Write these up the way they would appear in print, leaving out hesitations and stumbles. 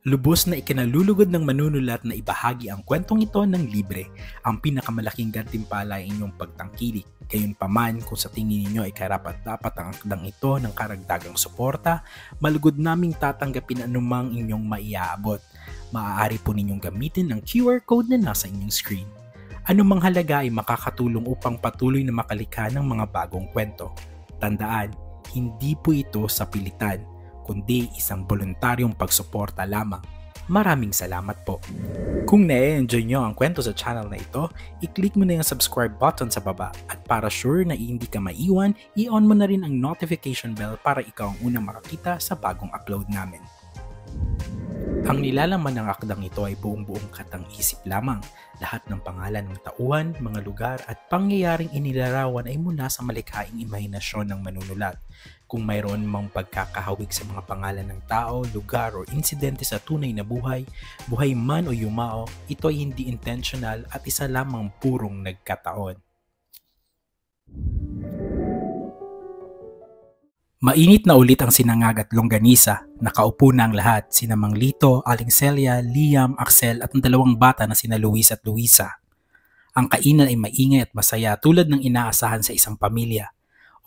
Lubos na ikinalulugod ng manunulat na ibahagi ang kwentong ito ng libre, ang pinakamalaking gantimpala ay inyong pagtangkilik. Gayunpaman, kung sa tingin ninyo ay karapat-dapat ang akdang ito ng karagdagang suporta, malugod naming tatanggapin anumang inyong maiaabot. Maaari po ninyong gamitin ang QR code na nasa inyong screen. Anumang halaga ay makakatulong upang patuloy na makalikha ng mga bagong kwento. Tandaan, hindi po ito sa pilitan, kundi isang voluntaryong pagsuporta lamang. Maraming salamat po. Kung na-enjoy nyo ang kwento sa channel na ito, i-click mo na yung subscribe button sa baba at para sure na hindi ka maiwan, i-on mo na rin ang notification bell para ikaw ang unang makakita sa bagong upload namin. Ang nilalaman ng akdang ito ay buong-buong katang-isip lamang. Lahat ng pangalan ng tauhan, mga lugar at pangyayaring inilarawan ay mula sa malikhaing imahinasyon ng manunulat. Kung mayroon mang pagkakahawig sa mga pangalan ng tao, lugar o insidente sa tunay na buhay, buhay man o yumao, ito ay hindi intentional at isa lamang purong nagkataon. Mainit na ulit ang sinangag at longganisa. Nakaupo na ang lahat, sina Mang Lito, Aling Celia, Liam, Axel at ang dalawang bata na sina Luis at Luisa. Ang kainan ay maingay at masaya tulad ng inaasahan sa isang pamilya.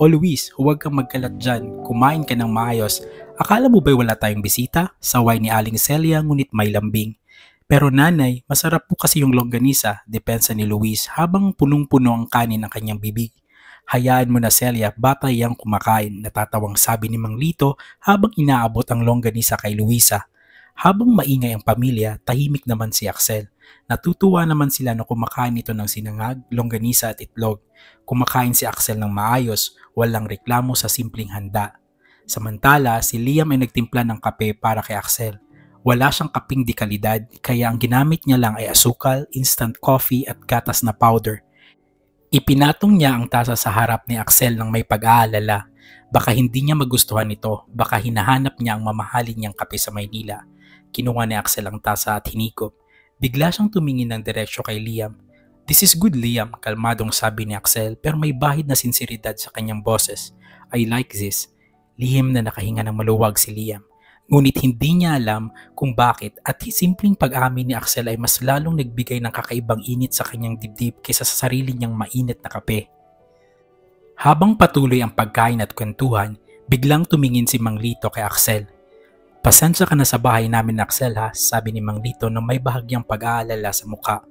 O Luis, huwag kang magkalat dyan, kumain ka ng maayos. Akala mo ba'y wala tayong bisita? Saway ni Aling Celia ngunit may lambing. Pero nanay, masarap po kasi yung longganisa, depensa ni Luis habang punong-puno ang kanin ng kanyang bibig. Hayaan mo na Celia, bata yang kumakain, natatawang sabi ni Mang Lito habang inaabot ang longganisa kay Luisa. Habang maingay ang pamilya, tahimik naman si Axel. Natutuwa naman sila na kumakain ito ng sinangag, longganisa at itlog. Kumakain si Axel ng maayos, walang reklamo sa simpleng handa. Samantala, si Liam ay nagtimpla ng kape para kay Axel. Wala siyang kaping di kalidad, kaya ang ginamit niya lang ay asukal, instant coffee at gatas na powder. Ipinatong niya ang tasa sa harap ni Axel nang may pag-aalala. Baka hindi niya magustuhan ito, baka hinahanap niya ang mamahalin niyang kape sa Maynila. Kinuha ni Axel ang tasa at hinikop. Bigla siyang tumingin ng diretsyo kay Liam. "This is good, Liam," kalmadong sabi ni Axel pero may bahid na sinseridad sa kanyang boses. "I like this." Lihim na nakahinga ng maluwag si Liam. Ngunit hindi niya alam kung bakit at simpleng pag-amin ni Axel ay mas lalong nagbigay ng kakaibang init sa kanyang dibdib kaysa sa sarili niyang mainit na kape. Habang patuloy ang pagkain at kwentuhan, biglang tumingin si Mang Lito kay Axel. "Pasensya ka na sa bahay namin, Axel ha," sabi ni Mang Lito na may bahagyang pag-aalala sa muka.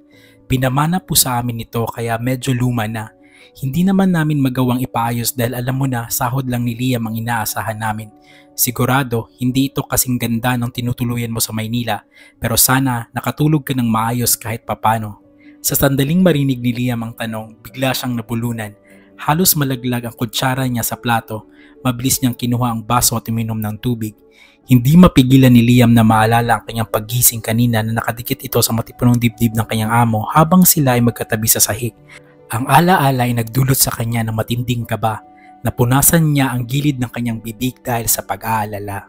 "Pinamana po sa amin ito kaya medyo luma na. Hindi naman namin magawang ipaayos dahil alam mo na sahod lang ni Liam ang inaasahan namin. Sigurado, hindi ito kasing ganda ng tinutuluyan mo sa Maynila pero sana nakatulog ka ng maayos kahit papano." Sa sandaling marinig ni Liam ang tanong, bigla siyang nabulunan. Halos malaglag ang kutsara niya sa plato. Mabilis niyang kinuha ang baso at uminom ng tubig. Hindi mapigilan ni Liam na maalala ang kanyang paggising kanina na nakadikit ito sa matipunong dibdib ng kanyang amo habang sila ay magkatabi sa sahig. Ang alaala ay nagdulot sa kanya ng matinding kaba. Napunasan niya ang gilid ng kanyang bibig dahil sa pag-aalala.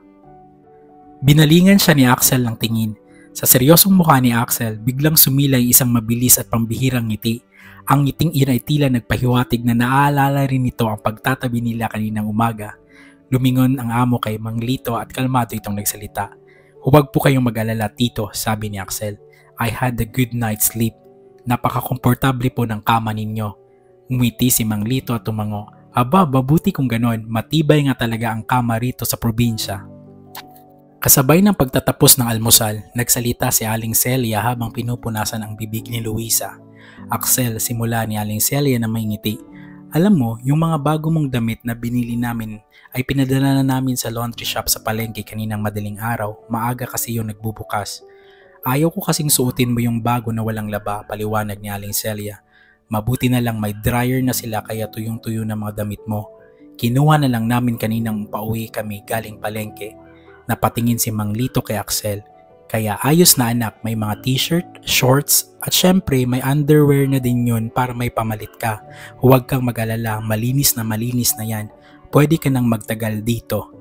Binalingan siya ni Axel ng tingin. Sa seryosong mukha ni Axel, biglang sumilay isang mabilis at pambihirang ngiti. Ang ngiting iyon ay tila nagpahiwatig na naaalala rin nito ang pagtatabi nila kaninang umaga. Lumingon ang amo kay Mang Lito at kalmado itong nagsalita. "Huwag po kayong mag-alala, Tito," sabi ni Axel. "I had a good night's sleep. Napaka-komportable po ng kama ninyo." Ngumiti si Mang Lito at tumango. "Aba, mabuti kung ganon. Matibay nga talaga ang kama rito sa probinsya." Kasabay ng pagtatapos ng almusal, nagsalita si Aling Celia habang pinupunasan ang bibig ni Luisa. "Axel," simula ni Aling Celia na may ngiti. "Alam mo, yung mga bago mong damit na binili namin ay pinadala na namin sa laundry shop sa palengke kaninang madaling araw. Maaga kasi yung nagbubukas. Ayaw ko kasing suotin mo yung bago na walang laba," paliwanag ni Aling Celia. "Mabuti na lang may dryer na sila kaya tuyong-tuyo na mga damit mo. Kinuha na lang namin kaninang pauwi kami galing palengke." Napatingin si Mang Lito kay Axel. "Kaya ayos na anak, may mga t-shirt, shorts at syempre may underwear na din yun para may pamalit ka. Huwag kang mag-alala, malinis na yan. Pwede ka nang magtagal dito."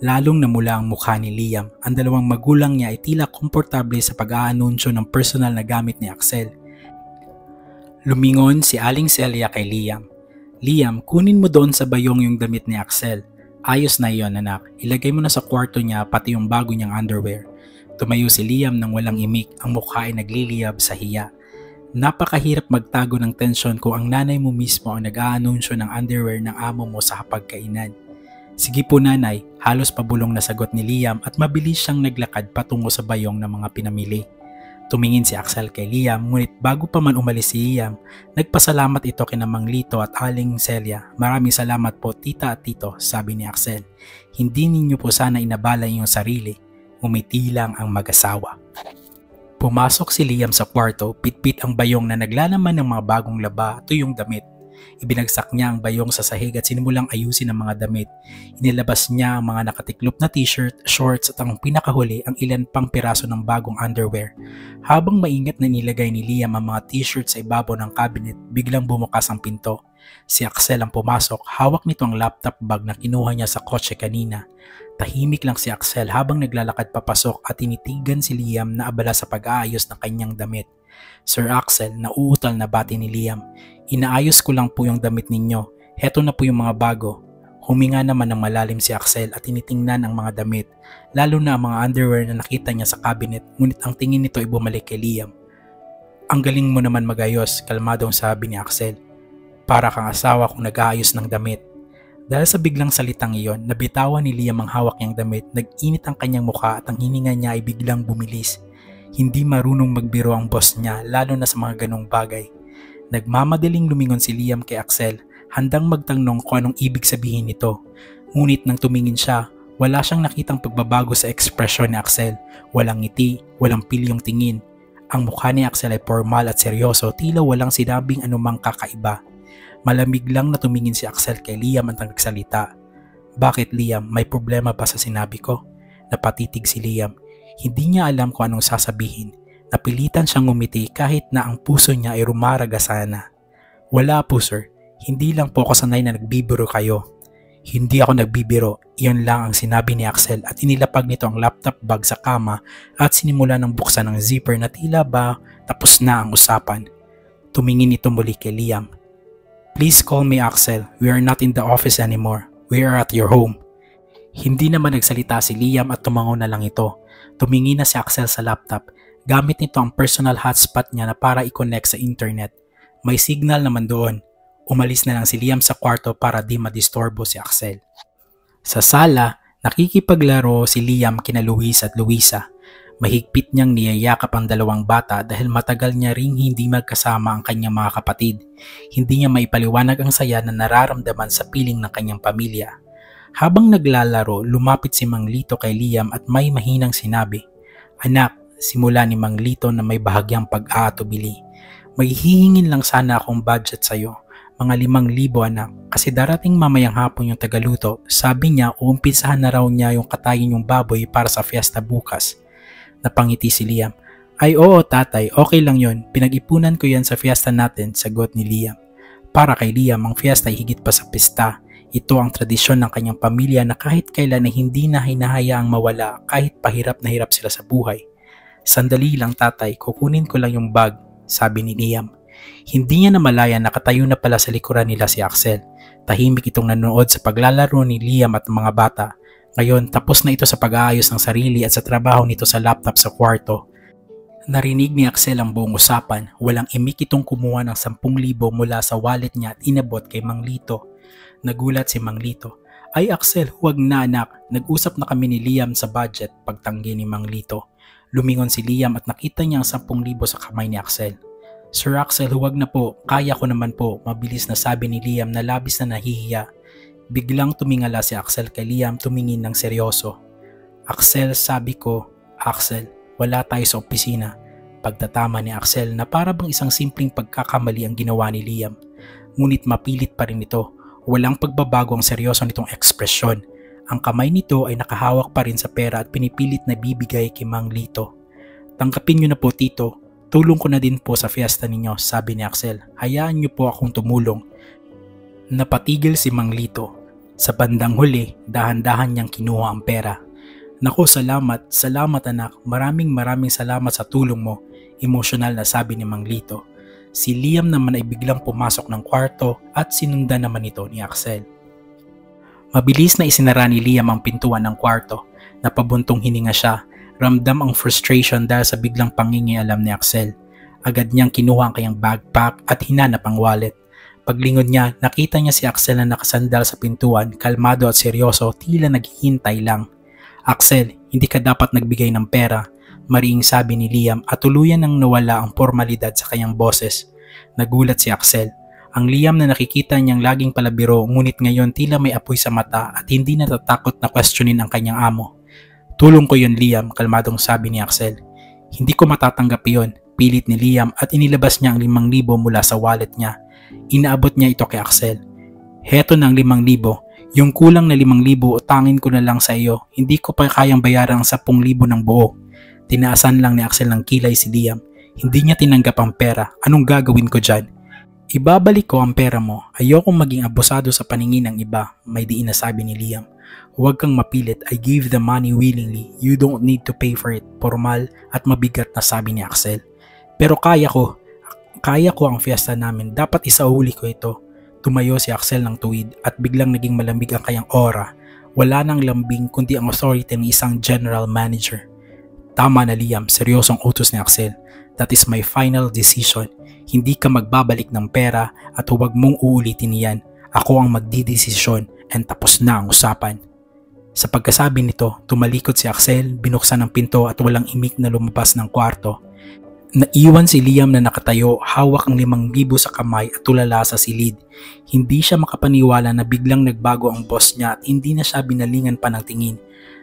Lalong namula ang mukha ni Liam. Ang dalawang magulang niya ay tila komportable sa pag-aanunsyo ng personal na gamit ni Axel. Lumingon si Aling Celia kay Liam. "Liam, kunin mo doon sa bayong yung damit ni Axel. Ayos na iyon anak, ilagay mo na sa kwarto niya pati yung bago niyang underwear." Tumayo si Liam nang walang imik, ang mukha ay nagliliyab sa hiya. Napakahirap magtago ng tensyon kung ang nanay mo mismo ang nag-aanunsyo ng underwear ng amo mo sa hapagkainan. Sige po nanay, halos pabulong na sagot ni Liam at mabilis siyang naglakad patungo sa bayong ng mga pinamili. Tumingin si Axel kay Liam, ngunit bago pa man umalis si Liam, nagpasalamat ito kina Mang Lito at Aling Celia. Maraming salamat po tita at tito, sabi ni Axel. Hindi ninyo po sana inabala yung sarili. Umiti lang ang mag-asawa. Pumasok si Liam sa kwarto, pitpit ang bayong na naglalaman ng mga bagong laba, tuyong damit. Ibinagsak niya ang bayong sa sahig at sinimulang ayusin ang mga damit. Inilabas niya ang mga nakatiklop na t-shirt, shorts at ang pinakahuli ang ilan pang piraso ng bagong underwear. Habang maingat na nilagay ni Liam ang mga t-shirt sa ibabaw ng cabinet, biglang bumukas ang pinto. Si Axel ang pumasok, hawak nito ang laptop bag na kinuha niya sa kotse kanina. Tahimik lang si Axel habang naglalakad papasok at tinitigan si Liam na abala sa pag-aayos ng kanyang damit. Sir Axel, nauutal na bati ni Liam. Inaayos ko lang po yung damit ninyo. Heto na po yung mga bago. Huminga naman ng malalim si Axel at tinitingnan ang mga damit, lalo na ang mga underwear na nakita niya sa cabinet, ngunit ang tingin nito ay bumalik kay Liam. Ang galing mo naman magayos, kalmadong sabi ni Axel. Para kang asawa kung nag-aayos ng damit. Dahil sa biglang salitang iyon, nabitawan ni Liam ang hawak niyang damit, nag-init ang kanyang mukha at ang hininga niya ay biglang bumilis. Hindi marunong magbiro ang boss niya, lalo na sa mga ganong bagay. Nagmamadaling lumingon si Liam kay Axel, handang magtanong kung anong ibig sabihin nito. Ngunit nang tumingin siya, wala siyang nakitang pagbabago sa ekspresyon ni Axel. Walang ngiti, walang pilyong tingin. Ang mukha ni Axel ay formal at seryoso, tila walang sinabing anumang kakaiba. Malamig lang na tumingin si Axel kay Liam at nagsalita. Bakit Liam, may problema ba sa sinabi ko? Napatitig si Liam. Hindi niya alam kung anong sasabihin. Napilitan siyang ngumiti kahit na ang puso niya ay rumaraga sana. Wala po sir, hindi lang po ako sanay na nagbibiro kayo. Hindi ako nagbibiro, iyon lang ang sinabi ni Axel at inilapag nito ang laptop bag sa kama at sinimula ng buksan ng zipper na tila ba tapos na ang usapan. Tumingin ito muli kay Liam. Please call me Axel, we are not in the office anymore, we are at your home. Hindi naman nagsalita si Liam at tumango na lang ito. Tumingin na si Axel sa laptop. Gamit nito ang personal hotspot niya na para i-connect sa internet. May signal naman doon. Umalis na lang si Liam sa kwarto para di madistorbo si Axel. Sa sala, nakikipaglaro si Liam kina Luis at Luisa. Mahigpit niyang niyayakap ang dalawang bata dahil matagal niya ring hindi magkasama ang kanyang mga kapatid. Hindi niya maipaliwanag ang saya na nararamdaman sa piling ng kanyang pamilya. Habang naglalaro, lumapit si Mang Lito kay Liam at may mahinang sinabi, Anak, simula ni Mang Lito na may bahagyang pag-aatubili. May hihingin lang sana akong budget sa'yo, mga 5,000 anak, kasi darating mamayang hapon yung tagaluto. Sabi niya uumpisahan na raw niya yung katayin yung baboy para sa fiesta bukas. Napangiti si Liam. Ay oo tatay, okay lang yon. Pinag-ipunan ko yan sa fiesta natin, sagot ni Liam. Para kay Liam, ang fiesta ay higit pa sa pista. Ito ang tradisyon ng kanyang pamilya na kahit kailan ay hindi na hinahayaang mawala kahit pahirap na hirap sila sa buhay. Sandali lang tatay, kukunin ko lang yung bag, sabi ni Liam. Hindi niya namalaya nakatayo na pala sa likuran nila si Axel. Tahimik itong nanonood sa paglalaro ni Liam at mga bata. Ngayon tapos na ito sa pag-aayos ng sarili at sa trabaho nito sa laptop sa kwarto. Narinig ni Axel ang buong usapan. Walang imik itong kumuha ng 10,000 mula sa wallet niya at inabot kay Mang Lito. Nagulat si Mang Lito. Ay Axel, huwag na anak. Nag-usap na kami ni Liam sa budget, pagtanggi ni Mang Lito. Lumingon si Liam at nakita niya ang 10,000 sa kamay ni Axel. Sir Axel, huwag na po. Kaya ko naman po, mabilis na sabi ni Liam na labis na nahihiya. Biglang tumingala si Axel kay Liam, tumingin ng seryoso. Axel, sabi ko, Axel, wala tayo sa opisina. Pagtatama ni Axel na para bang isang simpleng pagkakamali ang ginawa ni Liam. Ngunit mapilit pa rin ito. Walang pagbabago ang seryoso nitong ekspresyon. Ang kamay nito ay nakahawak pa rin sa pera at pinipilit na bibigay kay Mang Lito. Tanggapin niyo na po tito, tulong ko na din po sa fiesta ninyo, sabi ni Axel. Hayaan niyo po akong tumulong. Napatigil si Mang Lito. Sa bandang huli, dahan-dahan niyang kinuha ang pera. Naku, salamat anak, maraming salamat sa tulong mo, emosyonal na sabi ni Mang Lito. Si Liam naman ay biglang pumasok ng kwarto at sinundan naman ito ni Axel. Mabilis na isinara ni Liam ang pintuan ng kwarto. Napabuntong hininga siya. Ramdam ang frustration dahil sa biglang pangingialam ni Axel. Agad niyang kinuha ang kanyang backpack at hinanap ang wallet. Paglingon niya, nakita niya si Axel na nakasandal sa pintuan, kalmado at seryoso, tila naghihintay lang. Axel, hindi ka dapat nagbigay ng pera, mariing sabi ni Liam at tuluyan nang nawala ang formalidad sa kanyang boses. Nagulat si Axel. Ang Liam na nakikita niyang laging palabiro ngunit ngayon tila may apoy sa mata at hindi natatakot na questionin ang kanyang amo. Tulong ko yun Liam, kalmadong sabi ni Axel. Hindi ko matatanggap yun, pilit ni Liam at inilabas niya ang 5,000 mula sa wallet niya. Inaabot niya ito kay Axel. Heto na ang 5,000. Yung kulang na 5,000 utangin ko na lang sa iyo. Hindi ko pa kayang bayaran ang 10,000 ng buo. Tinaasan lang ni Axel ng kilay si Liam. Hindi niya tinanggap ang pera. Anong gagawin ko dyan? Ibabalik ko ang pera mo. Ayokong maging abusado sa paningin ng iba, may diin na sabi ni Liam. Huwag kang mapilit. I gave the money willingly. You don't need to pay for it. Formal at mabigat na sabi ni Axel. Pero kaya ko. Kaya ko ang fiesta namin. Dapat isauli ko ito. Tumayo si Axel ng tuwid at biglang naging malamig ang kanyang aura. Wala nang lambing kundi ang authority ng isang general manager. Tama na Liam, seryosong utos ni Axel. That is my final decision. Hindi ka magbabalik ng pera at huwag mong uulitin yan. Ako ang magdidesisyon and tapos na ang usapan. Sa pagkasabi nito, tumalikod si Axel, binuksan ang pinto at walang imik na lumabas ng kwarto. Naiwan si Liam na nakatayo, hawak ang 5,000 sa kamay at tulala sa silid. Hindi siya makapaniwala na biglang nagbago ang boss niya at hindi na siya binalingan pa ng tingin.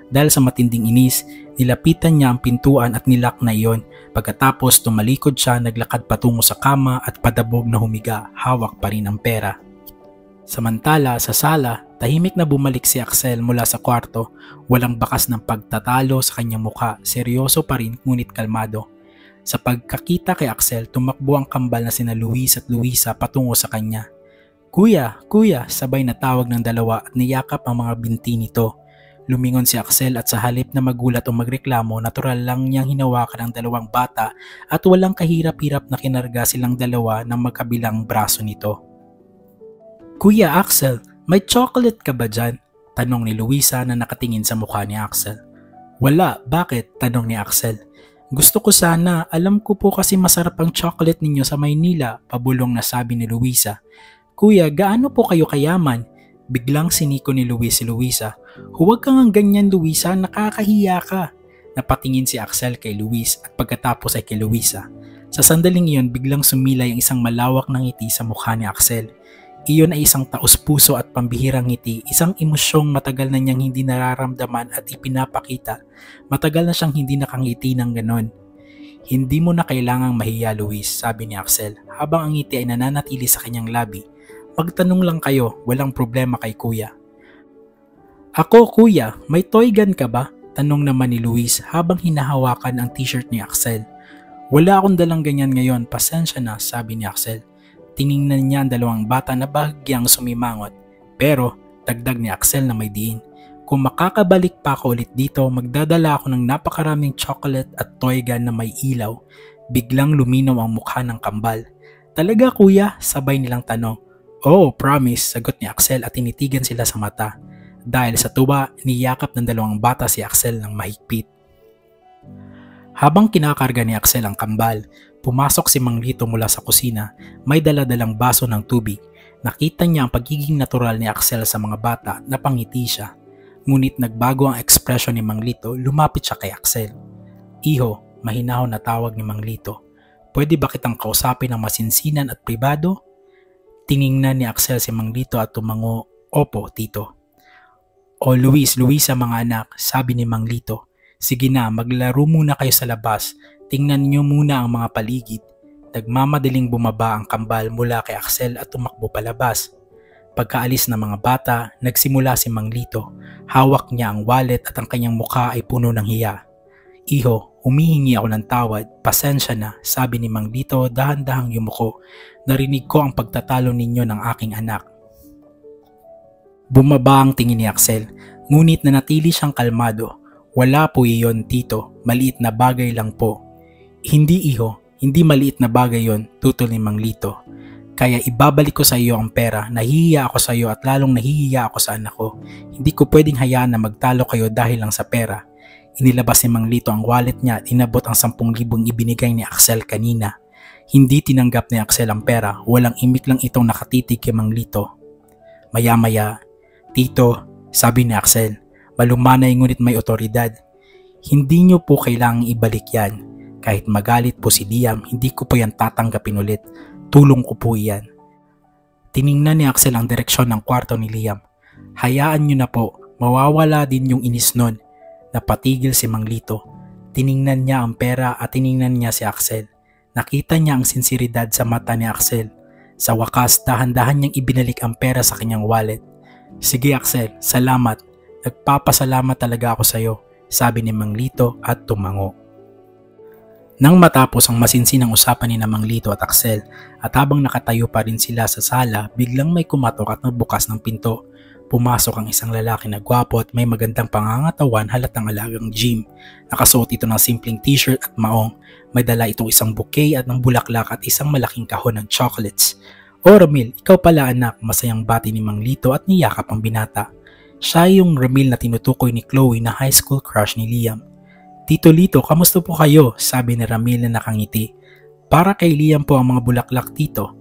Dahil sa matinding inis, nilapitan niya ang pintuan at nilak na iyon. Pagkatapos tumalikod siya, naglakad patungo sa kama at padabog na humiga, hawak pa rin ang pera. Samantala sa sala, tahimik na bumalik si Axel mula sa kwarto. Walang bakas ng pagtatalo sa kanyang mukha, seryoso pa rin ngunit kalmado. Sa pagkakita kay Axel, tumakbo ang kambal na sina Luis at Luisa patungo sa kanya. Kuya, kuya, sabay na tawag ng dalawa at niyakap ang mga binti nito. Lumingon si Axel at sa halip na magulat o magreklamo, natural lang niyang hinawakan ang 2 bata at walang kahirap-hirap na kinarga silang dalawa ng magkabilang braso nito. Kuya Axel, may chocolate ka ba dyan? Tanong ni Luisa na nakatingin sa mukha ni Axel. Wala, bakit? Tanong ni Axel. Gusto ko sana, alam ko po kasi masarap ang chocolate ninyo sa Maynila, pabulong na sabi ni Luisa. Kuya, gaano po kayo kayaman? Biglang siniko ni Luis si Luisa. Huwag kang ang ganyan Luisa, nakakahiya ka. Napatingin si Axel kay Luis at pagkatapos ay kay Luisa. Sa sandaling iyon biglang sumilay ang isang malawak na ngiti sa mukha ni Axel. Iyon ay isang taos-puso at pambihirang ngiti, isang emosyong matagal na niyang hindi nararamdaman at ipinapakita. Matagal na siyang hindi nakangiti ng ganon. Hindi mo na kailangang mahiya Luis, sabi ni Axel habang ang ngiti ay nananatili sa kanyang labi. Magtanong lang kayo, walang problema kay kuya. Ako kuya, may toy gun ka ba? Tanong naman ni Luis habang hinahawakan ang t-shirt ni Axel. Wala akong dalang ganyan ngayon, pasensya na, sabi ni Axel. Tiningnan niya ang 2 bata na bahagyang sumimangot. Pero dagdag ni Axel na may diin. Kung makakabalik pa ako ulit dito, magdadala ako ng napakaraming chocolate at toy gun na may ilaw. Biglang luminaw ang mukha ng kambal. Talaga kuya? Sabay nilang tanong. Oh, promise, sagot ni Axel at tinitigan sila sa mata. Dahil sa tuwa, niyakap ng 2 bata si Axel ng mahigpit. Habang kinakarga ni Axel ang kambal, pumasok si Mang Lito mula sa kusina, may daladalang baso ng tubig. Nakita niya ang pagiging natural ni Axel sa mga bata, napangiti siya. Ngunit nagbago ang ekspresyon ni Mang Lito, lumapit siya kay Axel. Iho, mahinahon na tawag ni Mang Lito. Pwede ba kitang kausapin ng masinsinan at pribado? Tiningnan ni Axel si Mang Lito at tumango, Opo, tito. O Luisa mga anak, sabi ni Mang Lito. Sige na, maglaro muna kayo sa labas. Tingnan niyo muna ang mga paligid. Nagmamadaling bumaba ang kambal mula kay Axel at tumakbo palabas. Pagkaalis ng mga bata, nagsimula si Mang Lito. Hawak niya ang wallet at ang kanyang mukha ay puno ng hiya. Iho, humihingi ako ng tawad, pasensya na, sabi ni Mang Lito dahan-dahang yumuko. Narinig ko ang pagtatalo ninyo ng aking anak. Bumaba ang tingin ni Axel, ngunit nanatili siyang kalmado. Wala po iyon tito, maliit na bagay lang po. Hindi iho, hindi maliit na bagay yon, tutol ni Mang Lito. Kaya ibabalik ko sa iyo ang pera, nahihiya ako sa iyo at lalong nahihiya ako sa anak ko. Hindi ko pwedeng hayaan na magtalo kayo dahil lang sa pera. Inilabas ni Mang Lito ang wallet niya at inabot ang 10,000 ibinigay ni Axel kanina. Hindi tinanggap ni Axel ang pera, walang imik lang itong nakatitig kay Mang Lito. Maya-maya, "Tito," sabi ni Axel, malumanay ngunit may otoridad. "Hindi niyo po kailangang ibalik yan. Kahit magalit po si Liam, hindi ko po yan tatanggapin ulit. Tulong ko po yan." Tiningnan ni Axel ang direksyon ng kwarto ni Liam. "Hayaan niyo na po, mawawala din yung inis nun." Napatigil si Mang Lito. Tiningnan niya ang pera at tiningnan niya si Axel. Nakita niya ang sinseridad sa mata ni Axel. Sa wakas, dahan-dahan niyang ibinalik ang pera sa kanyang wallet. "Sige Axel, salamat. Nagpapasalamat talaga ako sa iyo," sabi ni Mang Lito at tumango. Nang matapos ang masinsinang usapan ni Mang Lito at Axel at habang nakatayo pa rin sila sa sala, biglang may kumatok at nagbukas ng pinto. Pumasok ang isang lalaki na gwapo at may magandang pangangatawan, halatang alagang gym. Nakasuot ito ng simpleng t-shirt at maong. May dala itong isang bouquet at ng bulaklak at isang malaking kahon ng chocolates. "Oh Ramil, ikaw pala anak," masayang bati ni Mang Lito at niyakap ang binata. Siya yung Ramil na tinutukoy ni Chloe na high school crush ni Liam. "Tito Lito, kamusta po kayo?" sabi ni Ramil na nakangiti. "Para kay Liam po ang mga bulaklak, tito."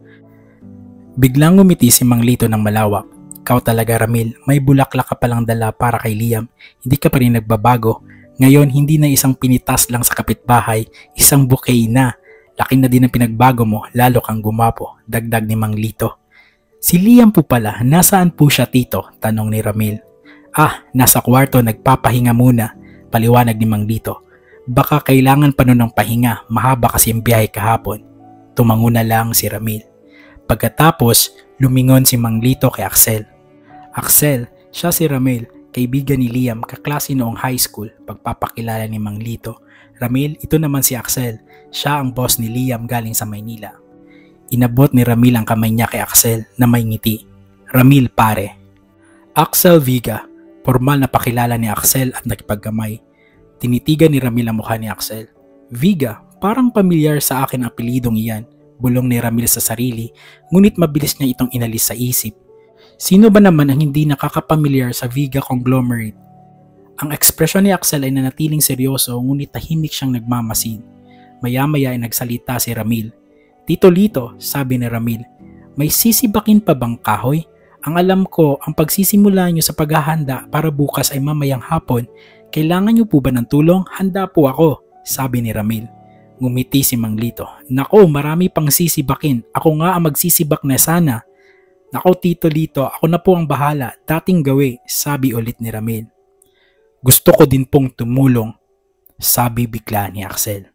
Biglang ngumiti si Mang Lito ng malawak. "Ikaw talaga Ramil, may bulaklak ka palang dala para kay Liam. Hindi ka pa rin nagbabago. Ngayon hindi na isang pinitas lang sa kapitbahay, isang bouquet na. Laki na din ang pinagbago mo, lalo kang gumapo," dagdag ni Mang Lito. "Si Liam po pala, nasaan po siya tito?" tanong ni Ramil. Nasa kwarto nagpapahinga muna," paliwanag ni Mang Lito. "Baka kailangan pa nun ng pahinga, mahaba kasi ang biyahe kahapon." Tumango na lang si Ramil. Pagkatapos, lumingon si Mang Lito kay Axel. "Axel, siya si Ramil, kaibigan ni Liam, kaklase noong high school," pagpapakilala ni Mang Lito. "Ramil, ito naman si Axel, siya ang boss ni Liam galing sa Maynila." Inabot ni Ramil ang kamay niya kay Axel na may ngiti. "Ramil pare." "Axel Viga," formal na pakilala ni Axel at nakipagkamay. Tinitigan ni Ramil ang mukha ni Axel. "Viga, parang pamilyar sa akin ang apelidong iyan," bulong ni Ramil sa sarili, ngunit mabilis niya itong inalis sa isip. Sino ba naman ang hindi nakakapamilyar sa Viga conglomerate? Ang ekspresyon ni Axel ay nanatiling seryoso ngunit tahimik siyang nagmamasid. Maya-maya ay nagsalita si Ramil. "Tito Lito," sabi ni Ramil, "may sisibakin pa bang kahoy? Ang alam ko, ang pagsisimula niyo sa paghahanda para bukas ay mamayang hapon. Kailangan niyo po ba ng tulong? Handa po ako," sabi ni Ramil. Ngumiti si Mang Lito. "Nako, marami pang sisibakin. Ako nga ang magsisibak na sana." "Nako Tito Lito, ako na po ang bahala. Dating gawi," sabi ulit ni Ramil. "Gusto ko din pong tumulong," sabi bigla ni Axel.